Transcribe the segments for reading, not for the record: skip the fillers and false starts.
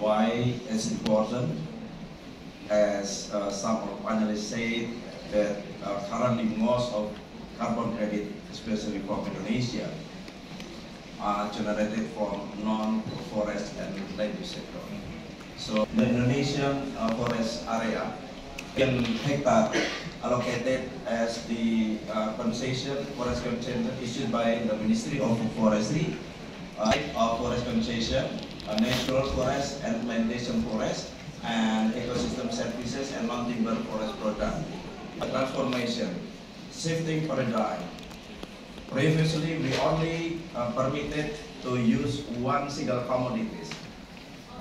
Why it's important, as some of analysts say that currently most of carbon credit, especially from Indonesia, are generated from non-forest and land use sector. So the Indonesian forest area, in hectare allocated as the forest concession issued by the Ministry of Forestry, forest concession, natural forest and plantation forest, and ecosystem services and non-timber forest product. Transformation, shifting paradigm. Previously, we only permitted to use one single commodities,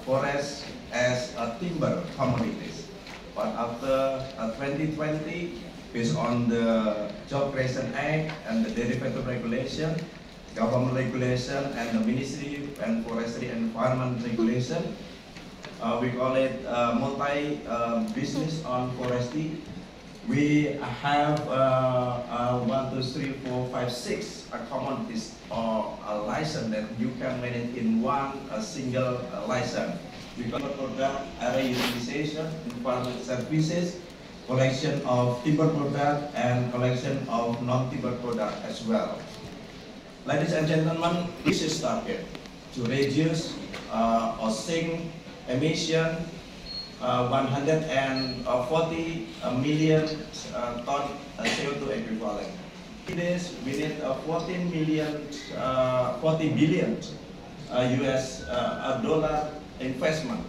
forest as a timber commodities. But after 2020, based on the Job Creation Act and the derivative regulation, government regulation, and the Ministry and Forestry and Environment regulation, we call it multi-business on forestry. We have 1, 2, 3, 4, 5, 6 commodities or a license that you can manage in one single license. We call it product, area utilization, environment services, collection of timber product, and collection of non-timber product as well. Ladies and gentlemen, this is target to reduce or sink emission 140 million ton CO2 equivalent. This we need 40 billion US dollar investment,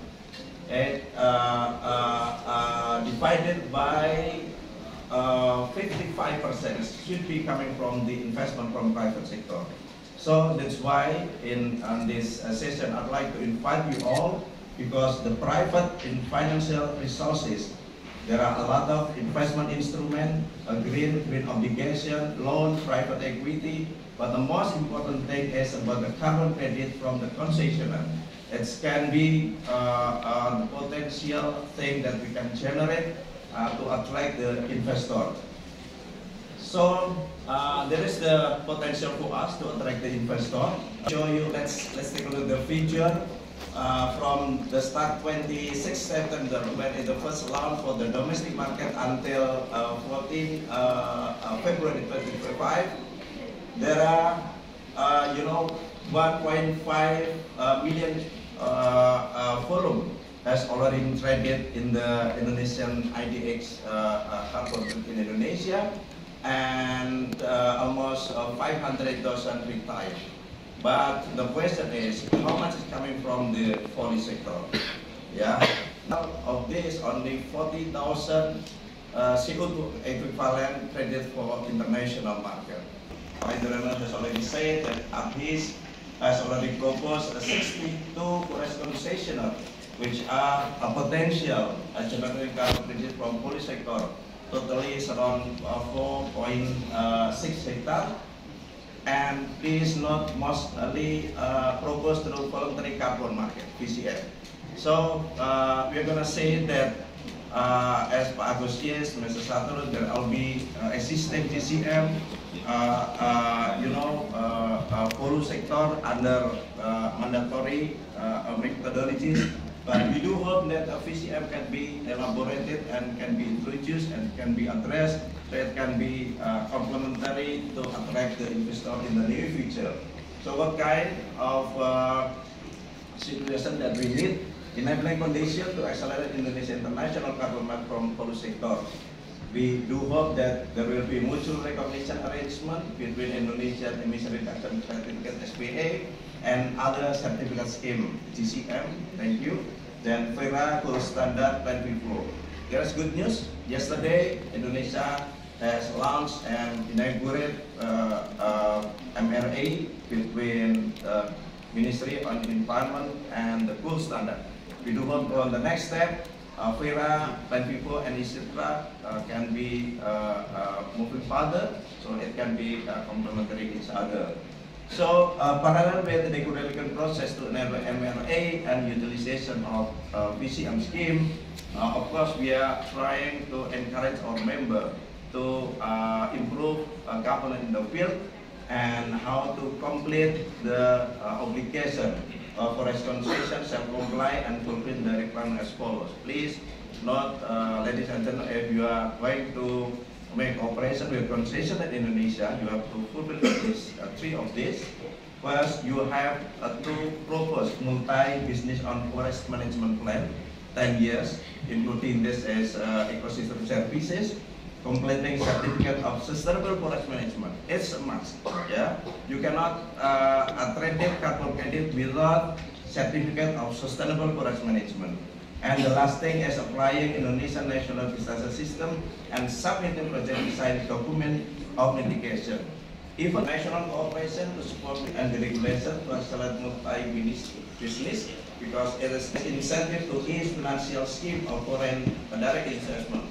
and divided by 55% should be coming from the investment from private sector. So that's why in this session I'd like to invite you all, because the private in financial resources, there are a lot of investment instrument, green obligation, loan, private equity, but the most important thing is about the carbon credit from the concessionaire. It can be the potential thing that we can generate to attract the investor. So there is the potential for us to attract the investor. Show you. Let's take a look at the feature. From the start 26 September, when it the first launch for the domestic market, until 14 February 2025, there are 1.5 million volume has already been traded in the Indonesian IDX carbon in Indonesia, and almost 500,000 retired. But the question is, how much is coming from the forest sector? Yeah. Out of this, only 40,000 CO2 equivalent traded for international market. Hydroener has already said that APHIS has already proposed 62 forest concessionaires, which are a potential generating carbon credit from forest sector. Totally is around 4.6 hectares. And this is not mostly proposed through voluntary carbon market, VCM. So we're going to say that as Pak Agustinus, Mr. Satur, there will be existing VCM, follow sector under mandatory methodologies. But we do hope that a VCM can be elaborated and can be introduced and can be addressed, so it can be complementary to attract the investor in the near future. So what kind of situation that we need? Enabling condition to accelerate Indonesia international carbon market from policy sector. We do hope that there will be mutual recognition arrangement between Indonesian Emission Reduction Certificate (SPA) and other certificate scheme, GCM. Thank you. Then FERA Gold Standard Plan Flow. There's good news. Yesterday, Indonesia has launched and inaugurated MRA between the Ministry of Environment and the Gold Standard. We do hope on the next step, FERA, Plan Flow, and etc. Can be moving further, so it can be complementary each other. So, parallel with the regulatory process to enable MRA and utilization of VCM scheme, of course, we are trying to encourage our member to improve governance in the field and how to complete the obligation forest concession shall comply and fulfill the requirement as follows. Please note, ladies and gentlemen, if you are going to make operation with concession in Indonesia, you have to fulfill this, three of these. First, you have to propose multi-business on forest management plan, 10 years, including this as ecosystem services, completing certificate of sustainable forest management. It's a must. Yeah, you cannot attribute carbon credit without certificate of sustainable forest management. And the last thing is applying Indonesian National Disaster System and submitting project design document of mitigation. Even national cooperation to support and the regulation to accelerate multi-business because it is incentive to ease financial scheme of foreign direct investment.